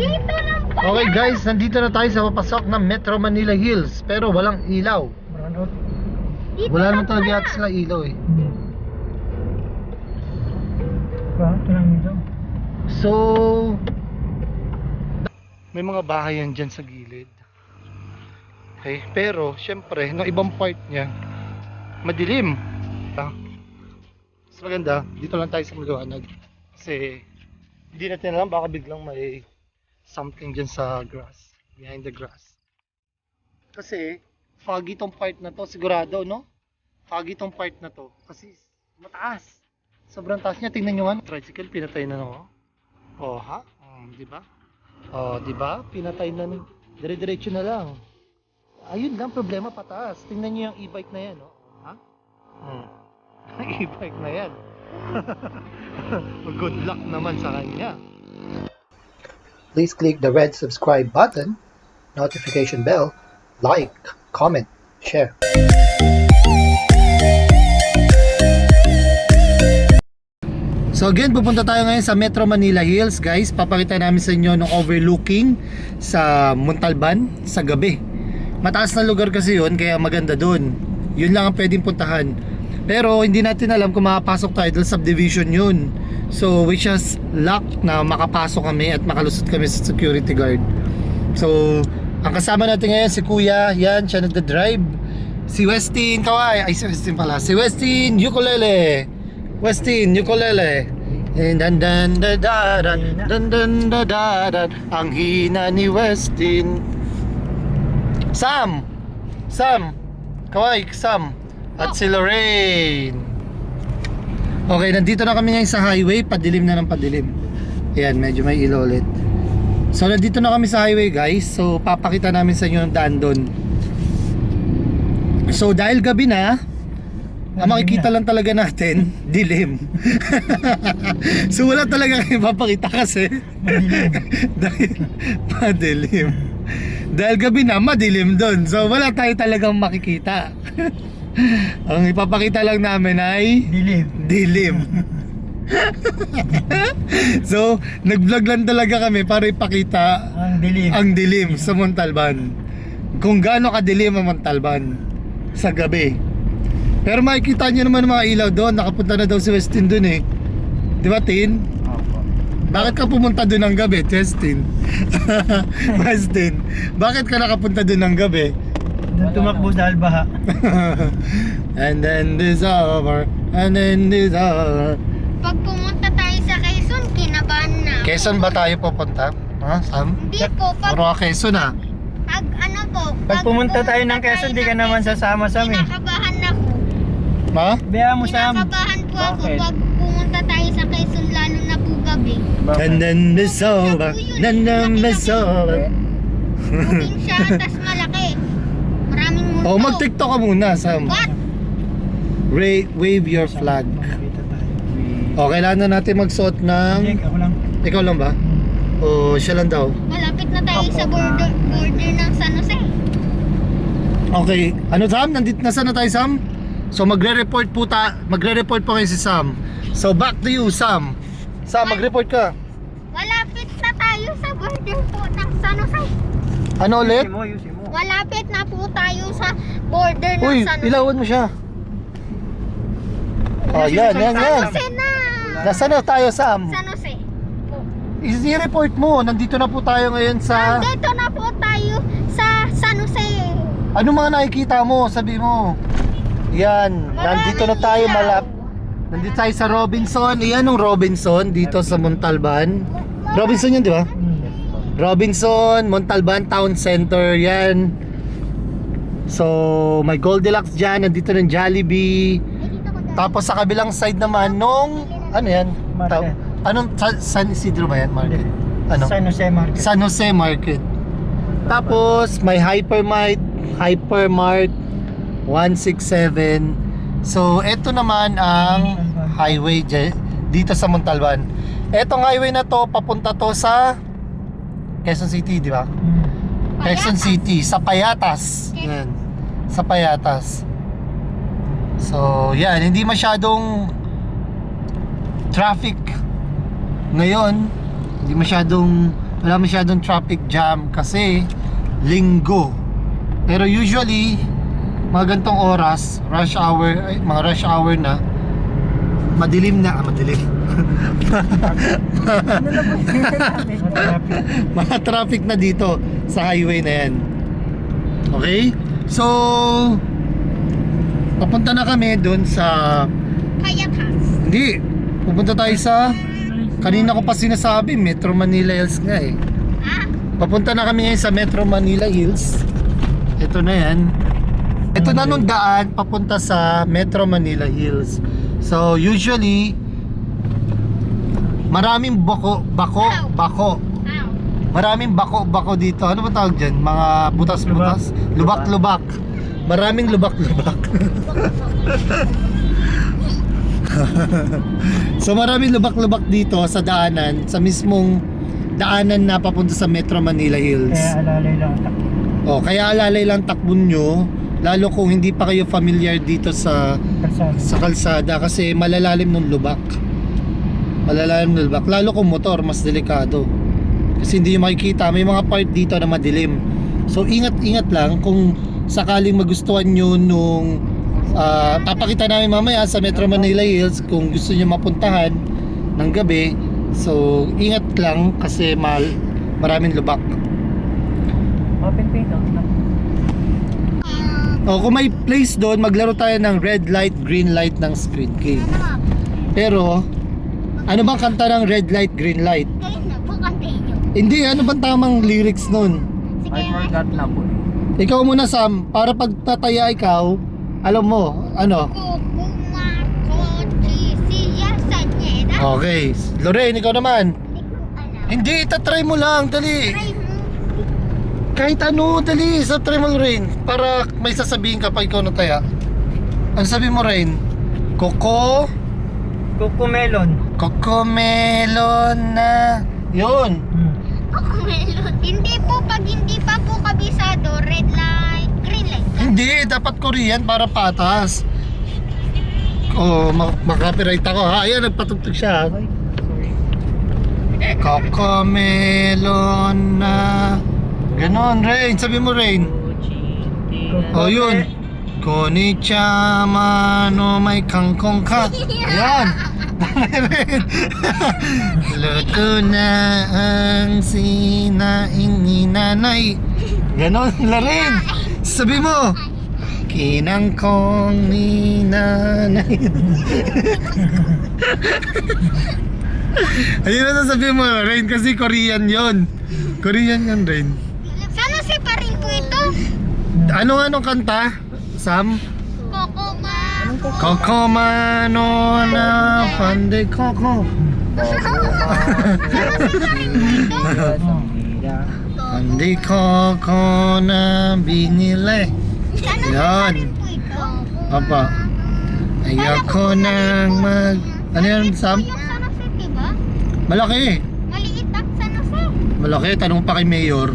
Dito lang pala. Okay guys, nandito na tayo sa papasok ng Metro Manila Hills. Pero walang ilaw. Dito Wala lang naman talaga pala. yata sila ilaw eh. Ito lang ito. So, may mga bahay yan dyan sa gilid. Okay, pero syempre, no ibang part niya, madilim. Mas maganda, dito lang tayo sa maliwanag. Kasi, hindi natin alam, baka biglang may something dyan sa grass, behind the grass. Kasi, foggy tong part na to, sigurado, no? Foggy tong part na to, kasi mataas. Sobrang taas niya, tingnan nyo nga, tricycle, pinatay na no? Oh, ha? Di ba? Oh, di ba? Pinatay na, dire-diretso na lang. Ayun lang, problema pataas. Tingnan nyo yung e-bike na yan, no? Ha? E-bike na yan. Good luck naman sa kanya. Please click the red subscribe button, notification bell, like, comment, share. So again, pupunta tayo ngayon sa Metro Manila Hills, guys. Papakita namin sa inyo ng overlooking sa Montalban sa gabi. Mataas na lugar kasi yun, kaya maganda dun. Yun lang ang pwedeng puntahan. Pero hindi natin alam kung makapasok tayo dahil subdivision yun. So wish us luck na makapasok kami at makalusot kami sa security guard. So ang kasama natin ngayon si Kuya, yan, siya nagda-drive. Si Westin Kawai, ay si Westin pala. Si Westin Ukulele. Westin Ukulele. And dan dan da da dan dan dan da da dan. Ang hina ni Westin. Sam, Kawai, Sam, at si Lorraine. Okay, nandito na kami ngayon sa highway, padilim na ng padilim. Ayan, medyo may ilaw ulit. So nandito na kami sa highway guys, so papakita namin sa inyo yung daan doon. So dahil gabi na, ang makikita lang talaga natin, dilim. So wala talaga kami papakita kasi dahil madilim. Dahil gabi na, madilim doon. So wala tayo talagang makikita. Ang ipapakita lang namin ay dilim. So nag-vlog lang talaga kami para ipakita ang dilim sa Montalban. Kung gaano kadilim ang Montalban sa gabi. Pero makikita nyo naman mga ilaw doon. Nakapunta na daw si Westin doon eh. Di ba, Tin? Bakit ka pumunta doon ng gabi, Westin? Westin, bakit ka nakapunta doon ng gabi? Tumakbo dahil baha. And then this over, and then this over. Pag pumunta tayo sa Quezon, kinabahan na. Quezon ba tayo pupunta? Ha, Sam? Hindi po, pag Puro ka Quezon ah. ano po. Pag pumunta tayo ng Quezon, di ka naman sasama sa amin. Kinakabahan ako. Ma? Biya mo Sam. Kinakabahan po ako Bakit? pag pumunta tayo sa Quezon, lalo na po gabi. And then this over, and then this over. Moving siya, tas malaki. Maraming multo. Oh, mag-TikTok ka muna, Sam. What? Wave your flag. Oh, kailangan na natin magsuot ng... Ako lang. Ikaw lang ba? O siya lang daw? Malapit na tayo sa border ng San Jose. Okay, ano Sam? Nasaan na tayo, Sam? So magre-report po ngayon si Sam. So back to you, Sam. Sam, mag-report ka. Malapit na tayo sa border po ng San Jose. Ano ulit? Yusin mo. Malapit na po tayo sa border ng Uy, San Jose. ilawan mo siya. Oh, yan. San Jose na! Nasaan na tayo, Sam? San Jose po. I-report mo. Nandito na po tayo ngayon sa... Nandito na po tayo sa San Jose. Ano mga nakikita mo? Sabi mo. Yan, nandito na tayo Nandito tayo sa Robinson. Iyan ang Robinson dito sa Montalban. Robinson yun, di ba? Robinson, Montalban Town Center. Yan. So, may Goldilocks dyan. Nandito ng Jollibee. Tapos sa kabilang side naman nung... Ano yan? Market. Anong San Isidro ba yan? Market? Ano? San Jose Market. San Jose Market. Tapos may Hypermart 167. So ito naman ang highway dito sa Montalban. Etong highway na to papunta to sa Quezon City, di ba? Quezon City sa Payatas. Yan. Sa Payatas. So yan, hindi masyadong traffic ngayon. Hindi masyadong wala masyadong traffic jam kasi linggo. Pero usually mga gantong oras, rush hour, mga rush hour na, madilim na, madilim. Mga traffic na dito sa highway na yan. Okay? So papunta na kami doon sa, Kayakas. hindi, pupunta tayo sa, kanina ko pa sinasabi, Metro Manila Hills nga eh. Ah, Papunta na kami ngayon sa Metro Manila Hills. Ito na yan. Ito na nung daan papunta sa Metro Manila Hills. So usually maraming bako. ow. Maraming bako dito. Ano ba tawag dyan? Mga butas-butas? Lubak-lubak. Maraming lubak-lubak. So maraming lubak-lubak dito sa daanan, sa mismong daanan na papunta sa Metro Manila Hills. Kaya alalay lang ang takbo. Kaya alalay lang takbon nyo, lalo kung hindi pa kayo familiar dito sa kalsada kasi malalalim ng lubak. Malalalim ng lubak, lalo kung motor, mas delikado. Kasi hindi nyo makikita, may mga part dito na madilim. So ingat-ingat lang kung sakaling magustuhan nyo nung papakita namin mamaya sa Metro Manila Hills kung gusto nyo mapuntahan ng gabi. So ingat lang kasi maraming lubak. Open pay no? Kung may place doon, maglaro tayo ng red light, green light ng Squid Game. Pero ano bang kanta ng red light, green light? Kayo na po kantayin nyo. Hindi, ano bang tamang lyrics nun? Sige, na po. Ikaw muna Sam, para pag tataya ikaw, alam mo, ano? Kukuma kochi siya sa nyeda. Okay, Lorraine, ikaw naman. Hindi ko alam. Hindi, itatry mo lang, dali. Try mo. Kahit ano, dali, sa try mo Lorraine. Para may sasabihin ka pa ikaw nataya. Ano sabi mo Rain? Coco Kukumelon. melon na. Yun. Kukumelon. Hindi po, pag hindi pa po kabisado, red light, green light. Hindi, dapat Korean para patas. Makapiright ako ha. Ayan, nagpatugtog siya. Coco melon na. Ganon, Rain. Sabi mo, Rain. Yun. Konnichiwa no may kangkong ka. Ayan. Luto na ang sinaing ni nanay. Ganon, Larin. Sabi mo. Kinangkong ni nanay. Ayun na sabi mo, Rain, kasi Korean yon. Korean yan, Rain. Sana si pa rin po ito. Anong kanta? Sam? Kokoma. Kokoma no na pande koko. Pande koko na binili. Sana si pa Yan. rin po ito. Apa? Ayoko nang mag... Ano yan, Sam? Yung San Jose, diba? Malaki. Maliit ang San Jose. Malaki. Tanong pa kay Mayor.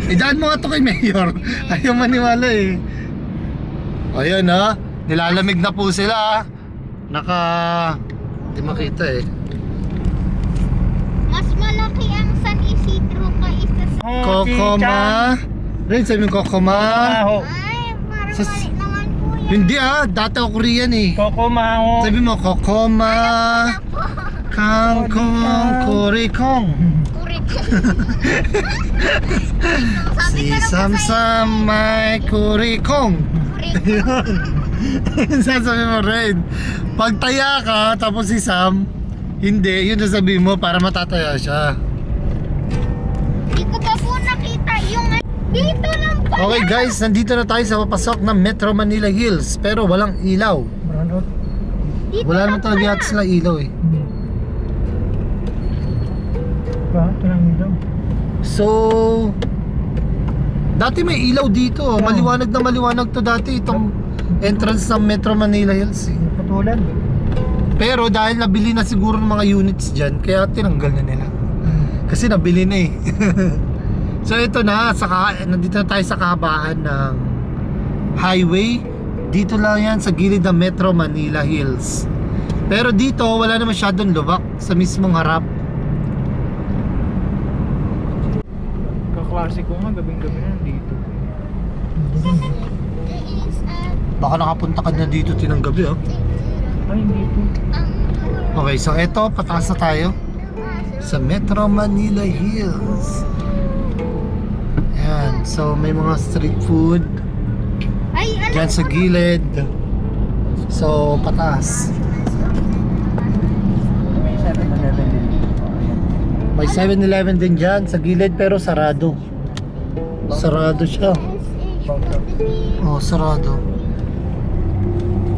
Idaan mo nga to kay Mayor. Ayaw maniwala eh. Ayan ha. Nilalamig na po sila. Hindi makita eh. Mas malaki ang San Isidro kaysa sa... Kokoma. Rin, sabi mo Kokoma. Ay, parang Sas- mali naman po yan. Hindi dati ako Korean eh. Kokomaho. Sabi mo Kokoma. Kangkong Kurikong. Kurit. Si Samsam may Kurikong. Sasabi mo rin. Pag taya ka, tapos si Sam, hindi, yun sasabihin mo para matataya siya. Hindi ko pa po nakita yung... Dito lang pa. Okay guys, nandito na tayo sa papasok ng Metro Manila Hills. Pero walang ilaw. Brownout. Dito Wala lang naman talaga pala. yata sila ilaw eh. Ito lang ilaw. So, dati may ilaw dito. Maliwanag na maliwanag to dati. Itong entrance ng Metro Manila Hills eh. Putulan. Pero dahil nabili na siguro ng mga units dyan, kaya tinanggal na nila. Kasi nabili na eh. So ito na, nandito na tayo sa kahabaan ng highway. Dito lang yan sa gilid ng Metro Manila Hills. Pero dito wala na masyadong lubak sa mismong harap. Klasiko nga, gabing-gabi na nandito. There is a Baka nakapunta ka na dito tinang gabi, oh. Ay, hindi po. Okay, so eto, pataas na tayo sa Metro Manila Hills. Ayan, so may mga street food Ay, ano? dyan sa gilid. So, pataas. May 7-Eleven din. May 7-Eleven din dyan sa gilid pero sarado. Sarado siya. Oh, sarado.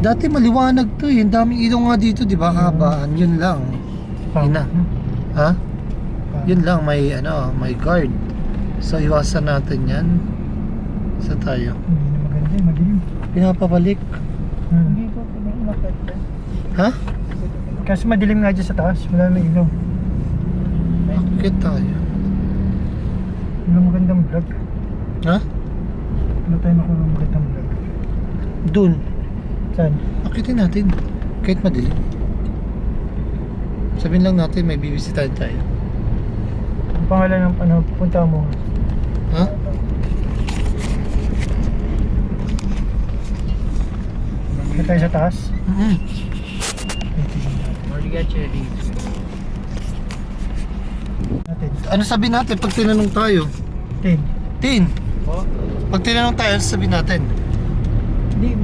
Dati maliwanag to eh. Ang daming ilaw nga dito, di ba? Kahabaan. Yun lang. Yun na. Ha? Yun lang, may ano, may guard. So, iwasan natin yan. Sa tayo. Hindi na maganda, madilim. Pinapabalik. Hindi po, pinaimakit. Ha? Kasi madilim nga dyan sa taas, wala na ilaw. Bakit tayo? Wala magandang vlog. Ha? Wala tayo makuha magandang vlog. Doon. Saan? Akitin natin. Kahit madilim. Sabihin lang natin may bibisitahin tayo. Ang pangalan ng ano, punta mo. Ha? Punta tayo sa taas. Marga cherry. Natin. Ano sabihin natin pag tinanong tayo? 10. Tin, Po? pag tinanong tayo, ano sabihin natin? Hindi,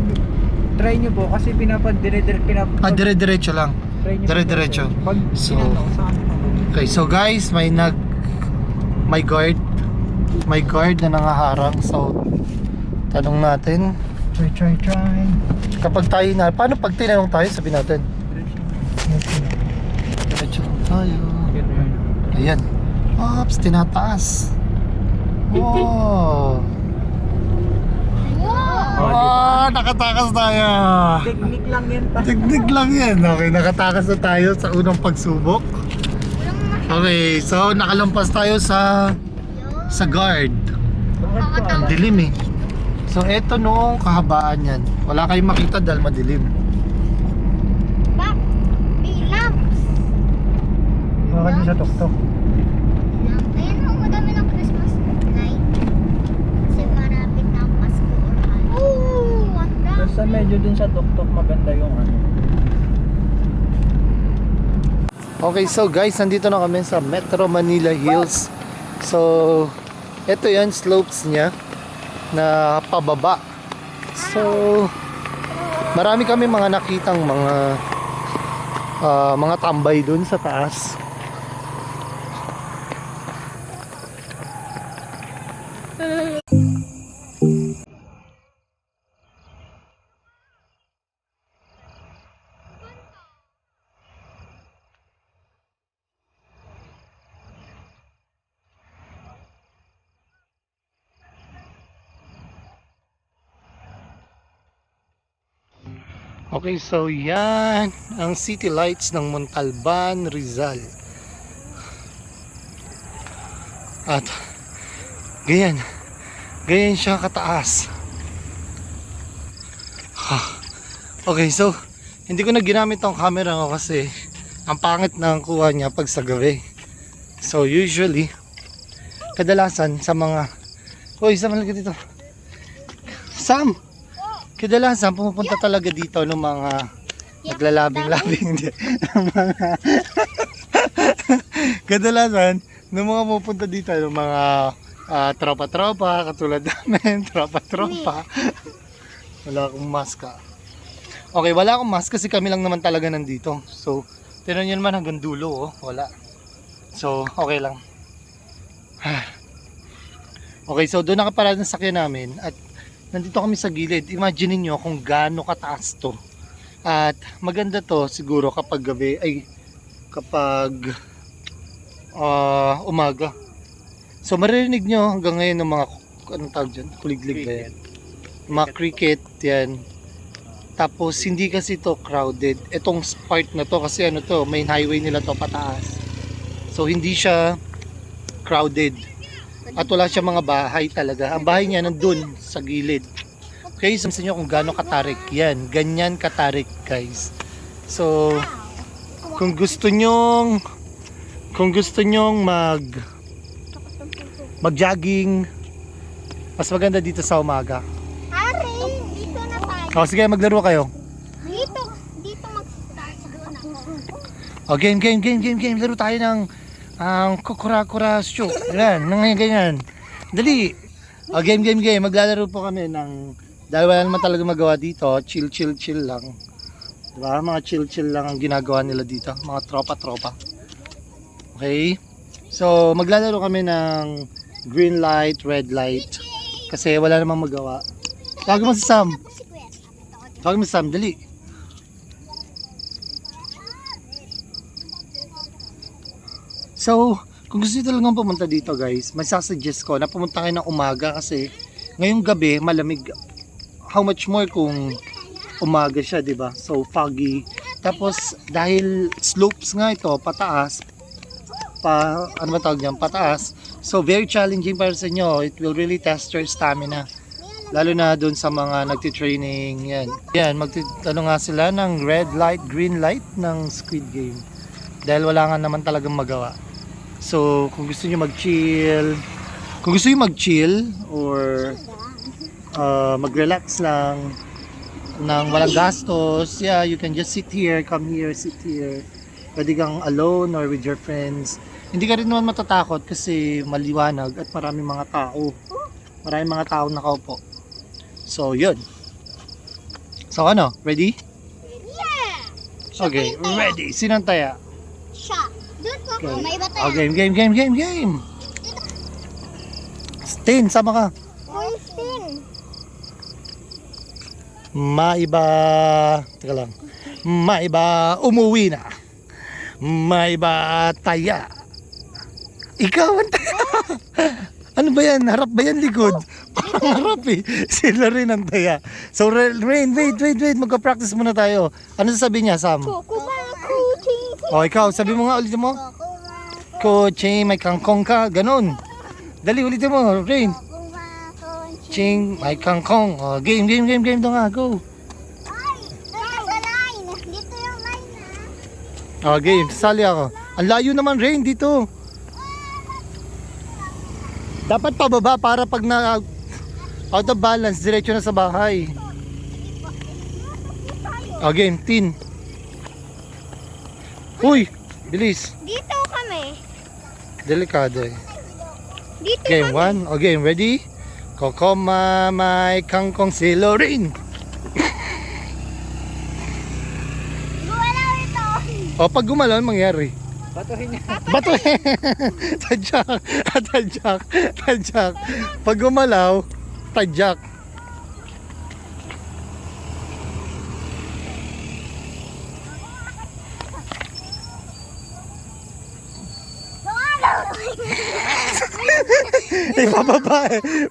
try nyo po kasi Dire-diretso lang. try nyo po. dire-diretso. Pag So, sinanong, saan po? Okay, so guys, may guard. May guard na nangaharang. So, tanong natin. Try. Kapag tayo na, paano pag tinanong tayo, sabihin natin? Diretso lang tayo. Ayan. Ops, tinataas. Wow. Wow! Nakatakas tayo. Technique lang yan pa. Tignig lang yan. Okay, nakatakas na tayo sa unang pagsubok. Okay, so nakalampas tayo sa guard. Ang dilim eh. So eto noong kahabaan yan. Wala kayong makita dahil madilim. Back! May lamps! Baka dyan sa tuktok. Ayun ho, madami ng Christmas light. Kasi marapit na ang Pasko or Halloween. Oh! Ang dami! Basta medyo dun sa tuktok maganda yung ano. Okay, so guys, nandito na kami sa Metro Manila Hills. So, eto yan, slopes niya na pababa. So, marami kami mga nakitang mga tambay dun sa taas. Okay, so yan ang city lights ng Montalban, Rizal. At ganyan siya kataas. Okay, so hindi ko na ginamit tong camera ko kasi ang pangit na ang kuha niya pag sa gabi. So usually kadalasan sa mga Sam, halika dito. Sam! Kadalasan pumupunta talaga dito ng mga naglalabing-labing ng mga kadalasan ng mga pupunta dito ng mga tropa-tropa katulad namin, tropa-tropa. Wala akong mask. Okay, wala akong mask kasi kami lang naman talaga nandito. So, tinan nyo naman hanggang dulo, oh. Wala. So, okay lang. Okay, so doon nakaparada ng sakyan namin at nandito kami sa gilid. Imagine niyo kung gaano kataas to. At maganda to siguro kapag gabi ay kapag umaga. So maririnig nyo hanggang ngayon ng mga anong tawag dyan? Kuliglig ba yan? Mga cricket yan. Tapos hindi kasi to crowded. Itong part na to kasi ano to, main highway nila to pataas. So hindi siya crowded. At wala siya mga bahay talaga. Ang bahay niya nandun sa gilid. Okay, sabihin nyo kung gaano katarik. Yan, ganyan katarik guys. So, kung gusto nyong mag-jogging. Mas maganda dito sa umaga. Ari, dito na tayo. O sige, maglaro kayo. Dito mag-start doon ako. O game. Laro tayo ng kukura-kura show. Ayan, ganyan. Dali. O game. Maglalaro po kami ng, dahil wala naman talaga magawa dito, chill lang. Diba? Mga chill lang ang ginagawa nila dito. Mga tropa. Okay? So, maglalaro kami ng green light, red light. Kasi wala namang magawa. Tawagin mo si Sam. Si Kuya. Tawagin mo si Sam, dali. So, kung gusto nyo talagang pumunta dito guys, may sasuggest ko na pumunta kayo ng umaga kasi ngayong gabi malamig. How much more kung umaga siya, di ba? So, foggy. Tapos, dahil slopes nga ito, pataas, ano ba tawag niyan? Pataas. So, very challenging para sa inyo. It will really test your stamina. Lalo na dun sa mga nagtitraining. Yan, ano nga sila ng red light, green light ng Squid Game. Dahil wala nga naman talagang magawa. So, kung gusto niyo mag-chill, or mag-relax lang nang walang gastos, yeah, you can just sit here, come here, sit here. Pwede kang alone or with your friends. Hindi ka rin naman matatakot kasi maliwanag at maraming mga tao. Maraming mga tao nakaupo. So, yun. So, ano? Ready? Yeah! Okay, ready. Sinong taya? Siya. Doon po ako. Okay. May iba tayo. Oh, game. Stin, sama ka. Full spin. Maiba. Teka lang. Maiba, umuwi na. Maiba, taya. Ikaw ang taya. Ano ba yan? Harap ba yan? Likod? Parang harap eh. Sila rin ang taya. So, Rain, wait. Magka-practice muna tayo. Ano sasabihin niya, Sam? Kukumakuching. O, ikaw, sabi mo nga, ulitin mo. Coaching, may kangkong ka. Ganon. Dali, ulitin mo, Rain. Ching, may kangkong. O, game. Ito nga, go. Ay! Nasa line. Dito yung line na. O, game. Sali ako. Ang layo naman, Rain, dito. Dapat pababa para pag na out of balance, diretso na sa bahay. O, game. Tin. Uy, bilis. Dito kami. Delikado eh. Dito Game kami. 1. O, game. Ready? Kokoma, may kangkong si Lorraine. Gumalaw ito. O, pag gumalaw, anong mangyari? Batuhin niya. Bato Tadyak. Pag gumalaw, tadyak.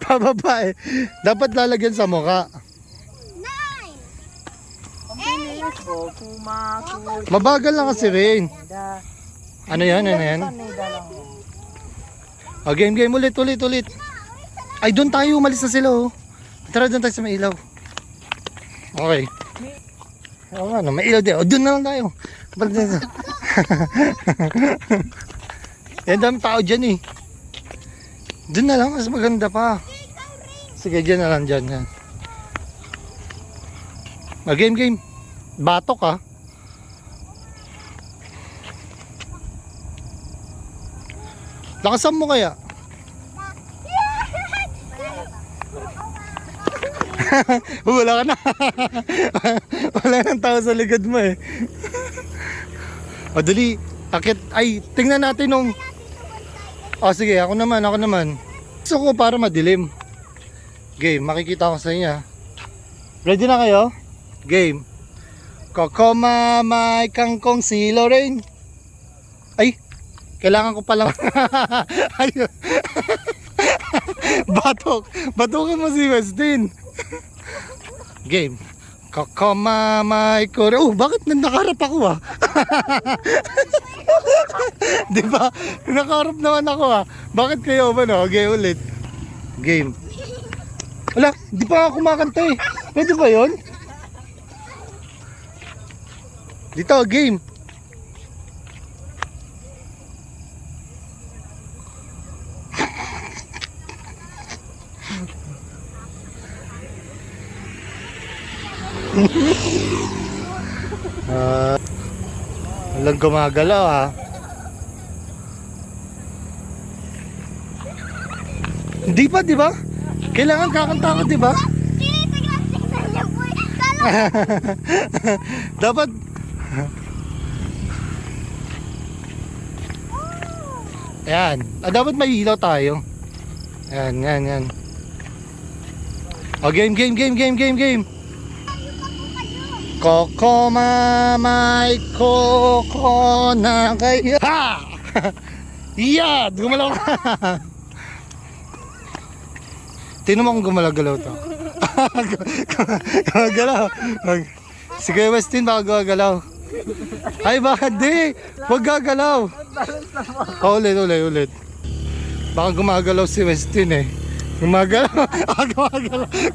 Pababa eh. Dapat lalagyan sa mukha. 9. Ang bilis ko, kumakulit. Mabagal lang kasi Rain. Ano yan? Tanida lang. O, game. Ulit. Ay, doon tayo. Umalis na sila oh. Tara, doon tayo sa may ilaw. Okay. Oo nga, no, may ilaw din. O, doon na lang tayo. Balik dito. Yan, dami tao dyan eh. Doon na lang, mas maganda pa. Sige, dyan na lang, dyan. O, game. Batok ah. Lakasan mo kaya? Wala ka na. Wala nang tao sa likod mo eh. O dali, akit, ay, tingnan natin nung... O sige, ako naman. Gusto ko para madilim. Game, makikita ko sa inyo. Ready na kayo? Game. Kokoma, may kangkong si Lorraine. Ay, kailangan ko palang... Ayun. Batukan mo si Westin. Game. Kokoma, may kore. Oh, bakit nakaharap ako ah? Diba? Nakaharap naman ako ah. Bakit kayo ba no? Okay, ulit. Game. Wala, di pa ako kumakanta eh. Pwede ba yun? Dito, game. Walang gumagalaw ha. Hindi pa, di ba? Kailangan kakanta ko, di ba? Tinitignan niya po eh. Kala Dapat Yan. Dapat may ilaw tayo. Yan. O, game. Koko mamay koko na kayo. Ha! Yan! Gumalaw ka. Tingnan mo kung gumalaw-galaw to. Gumagalaw. Sige, Westin, baka gumagalaw. Ay, baka di. Huwag gagalaw. Ulit. Baka gumagalaw si Westin eh. Gumagalaw.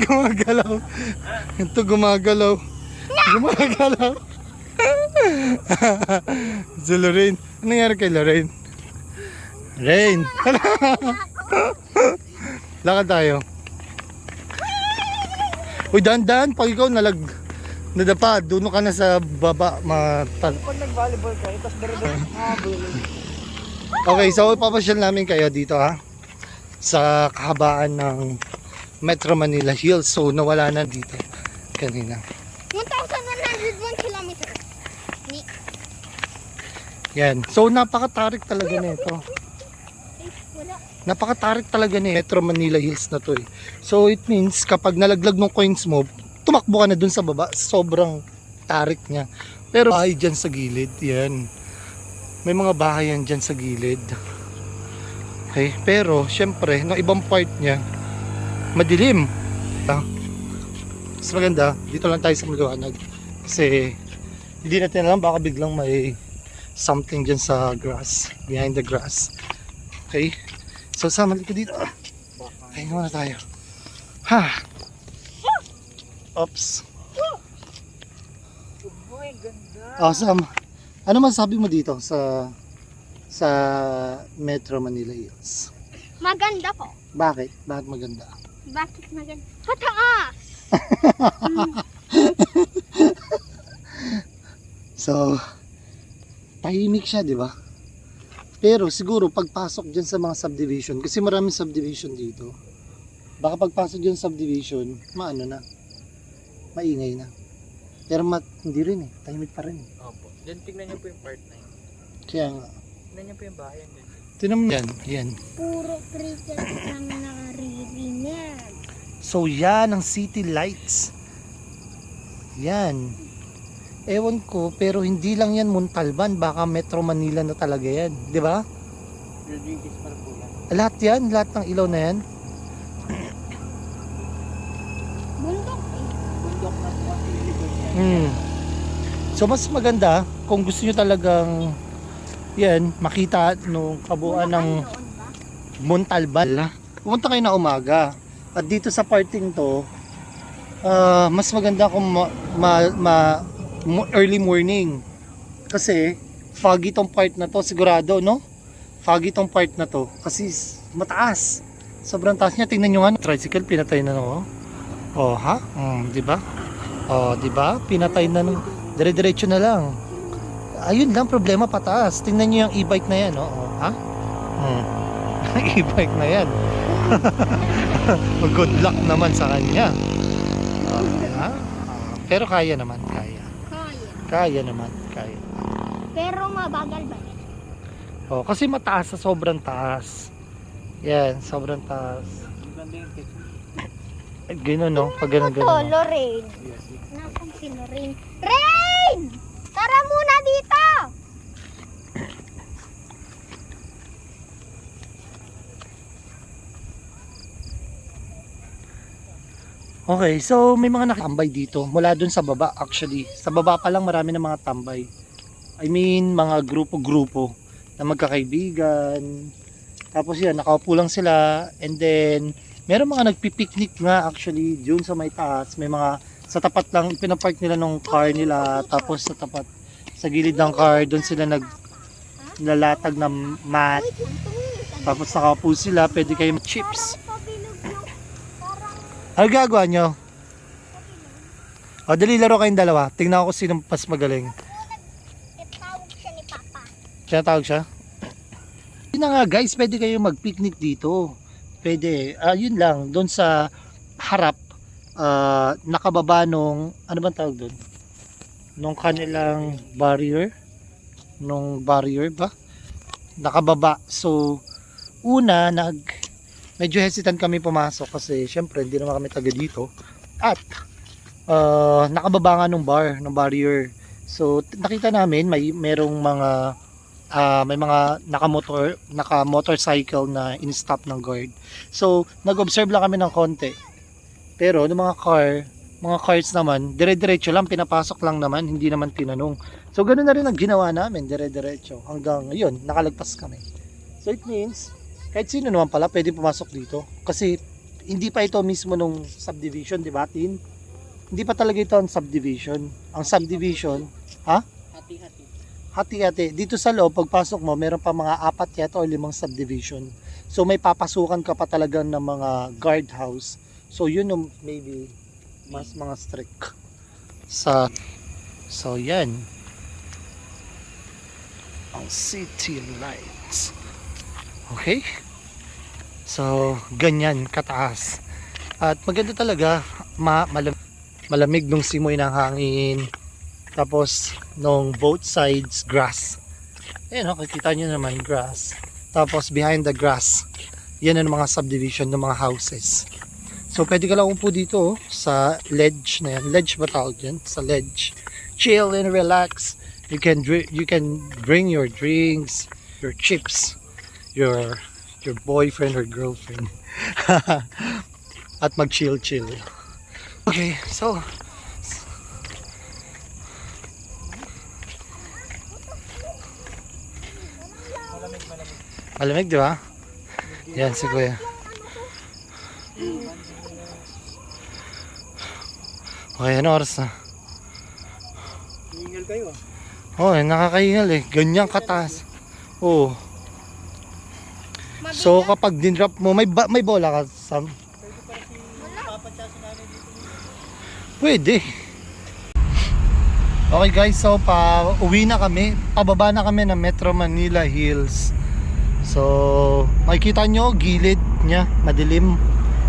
Gumagalaw. Ito gumagalaw. Si Lorraine. Ano nangyari kay Lorraine? Rain. Lakad tayo. Uy, dahan-dahan. Pag ikaw nadapa, doon ka na sa baba. Pag nag-volleyball kayo, tapos baro-baro. Okay, so ipapasyal namin kayo dito ha. Sa kahabaan ng Metro Manila Hills. So nawala na dito kanina. 1,101 kilometers. Yan. So napakatarik talaga nito. Wala. Napakatarik talaga ni Metro Manila Hills na to eh. So it means kapag nalaglag ng coins mo, tumakbo ka na dun sa baba. Sobrang tarik niya. Pero bahay dyan sa gilid. Yan. May mga bahay yan dyan sa gilid. Okay. Pero syempre, ng ibang part niya, madilim. Mas maganda, dito lang tayo sa maliwanag. Kasi hindi natin alam, baka biglang may something dyan sa grass. Behind the grass. Okay. So samali ko dito. Okay, muna tayo. Ha! Oops. Uy, ganda. Awesome. Ano masasabi mo dito sa Metro Manila Hills? Maganda po. Bakit? Bakit maganda? Bakit maganda? Pataas! So, tahimik siya, di ba? Pero siguro pagpasok dyan sa mga subdivision, kasi maraming subdivision dito, baka pagpasok dyan sa subdivision, maano na, maingay na. Pero hindi rin eh, tahimik pa rin eh. Opo. Diyan tingnan niyo po yung part 9. Kaya nga, Tingnan niyo po yung bahay yan. tinan mo yan. Puro cricket lang naririnig. So yan ang city lights. Yan. Ewan ko, pero hindi lang yan Montalban, baka Metro Manila na talaga yan, di ba? Rodriguez para po yan. Lahat yan, lahat ng ilaw na yan. Bundok eh. Bundok na po ang ililigon niya. So mas maganda kung gusto nyo talagang yan, makita nung kabuuan ng Noon ba? Montalban. Pumunta kayo na umaga. At dito sa parting to, mas maganda kung early morning. Kasi foggy tong part na to, sigurado, no? Foggy tong part na to kasi mataas. Sobrang taas niya. Tingnan niyo nga, tricycle pinatay na no. Oh, ha? Di ba? Oh, di ba? Pinatay na no. Dire-diretso na lang. Ayun lang problema, pataas. Tingnan niyo yung e-bike na yan, no? Oh, ha? E-bike na yan. Good luck naman sa kanya. Ha? Pero kaya naman, kaya. Kaya naman, kaya. Pero mabagal ba yan? Oh, kasi mataas sa sobrang taas. Yan, sobrang taas. Ang ganda yung text. Gano'n, no? Pag gano'n, Ito, gano'n. Lorraine. Nasaan si Lorraine? Rain! Tara muna dito! Okay, so may mga nakatambay dito. Mula dun sa baba, actually. Sa baba pa lang marami na mga tambay. I mean, mga grupo-grupo na magkakaibigan. Tapos yan, nakaupo lang sila. And then, meron mga nagpipiknik nga actually dun sa may taas. May mga sa tapat lang, pinapark nila nung car nila. Tapos sa tapat, sa gilid ng car, dun sila naglalatag na mat. Tapos nakaupo sila, pwede kayo chips. Ano gagawa nyo? O, dali laro kayong dalawa. Tingnan ko sino mas magaling. Tawag siya ni Papa. Tinatawag siya? Yun na nga guys, pwede kayo mag-picnic dito. Pwede. Yun lang, doon sa harap, nakababa nung, ano bang tawag doon? Nung kanilang barrier. Nung barrier ba? Nakababa. So, una, medyo hesitant kami pumasok kasi syempre hindi naman kami taga dito. At, nakababa nga nung barrier. So, nakita namin merong mga may mga naka-motorcycle na in-stop ng guard. So, nag-observe lang kami ng konti. Pero, ng mga cars naman, dire-diretso lang, pinapasok lang naman, hindi naman tinanong. So, ganoon na rin ang ginawa namin, dire-diretso. Hanggang ngayon, nakalagpas kami. So, it means, kahit sino naman pala, pwede pumasok dito. Kasi, hindi pa ito mismo nung subdivision, di ba, Tin? Hindi pa talaga ito ang subdivision. Ang subdivision, Hati-hati. hati-hati. Dito sa loob, pagpasok mo, meron pa mga 4 yata o 5 subdivision. So may papasukan ka pa talaga ng mga guardhouse. So yun yung maybe mas mga strict. So yan. Ang city lights. Okay? So ganyan kataas. At maganda talaga, malamig nung simoy ng hangin. Tapos nung both sides grass. Ayan, nakikita nyo naman grass. Tapos behind the grass, yan ang mga subdivision ng mga houses. So pwede ka lang upo dito sa ledge na yan. Ledge ba tawag yan? Sa ledge. Chill and relax. You can bring your drinks, your chips, your boyfriend or girlfriend. At mag-chill. Okay, so malamig, di ba? Yan si Kuya. Okay, ano oras na? Hingal kayo. Oh, nakakaingal eh. Ganyan kataas. Oh. So kapag din-drop mo, may bola ka, Sam? Pwede. Okay guys, so uwi na kami. Pababa na kami ng Metro Manila Hills. So, makikita nyo, gilid niya, madilim.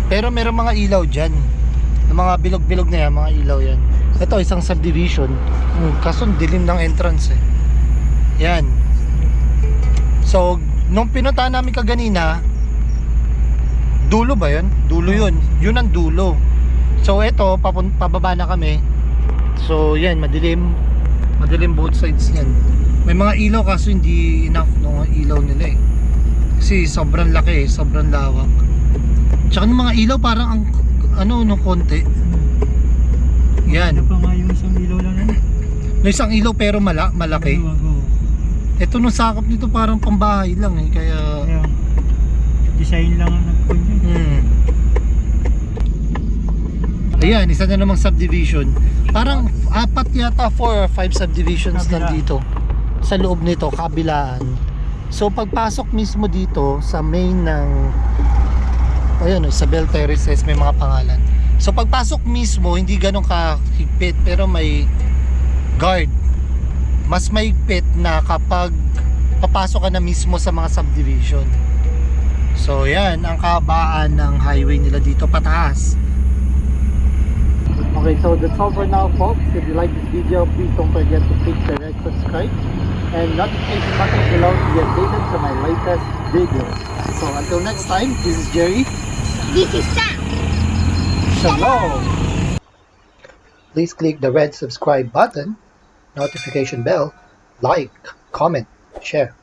Pero meron mga ilaw dyan. Yung mga bilog-bilog na yan, mga ilaw yan. Ito, isang subdivision. Kaso dilim ng entrance eh. Yan. So, nung pinuntahan namin kaganina, dulo ba yun? Dulo yun. Yun ang dulo. So, ito, pababa na kami. So, yan, madilim. Madilim both sides yan. May mga ilaw kaso hindi enough ng ilaw nila eh. Kasi sobrang laki, sobrang lawak. Tsaka ng mga ilaw parang ang nung konti. Yan. Ano pa nga yung isang ilaw lang yan? May isang ilaw pero malaki. Ito nung sakop nito parang pambahay lang eh. Kaya design lang ang nagpun yun. Ayan, isa na namang subdivision. Parang 4 yata, 4 or 5 subdivisions nandito. Sa loob nito, kabilaan. So pagpasok mismo dito sa main ng Isabel Terraces, may mga pangalan. So pagpasok mismo hindi ganun kahigpit pero may guard. Mas mahigpit na kapag papasok ka na mismo sa mga subdivision. So yan ang kahabaan ng highway nila dito pataas. Okay, so that's all for now folks. If you like this video, please don't forget to click the red subscribe and notification button below to be updated to my latest videos. So until next time, this is Jerry. This is Sam. Shalom! Please click the red subscribe button, notification bell, like, comment, share.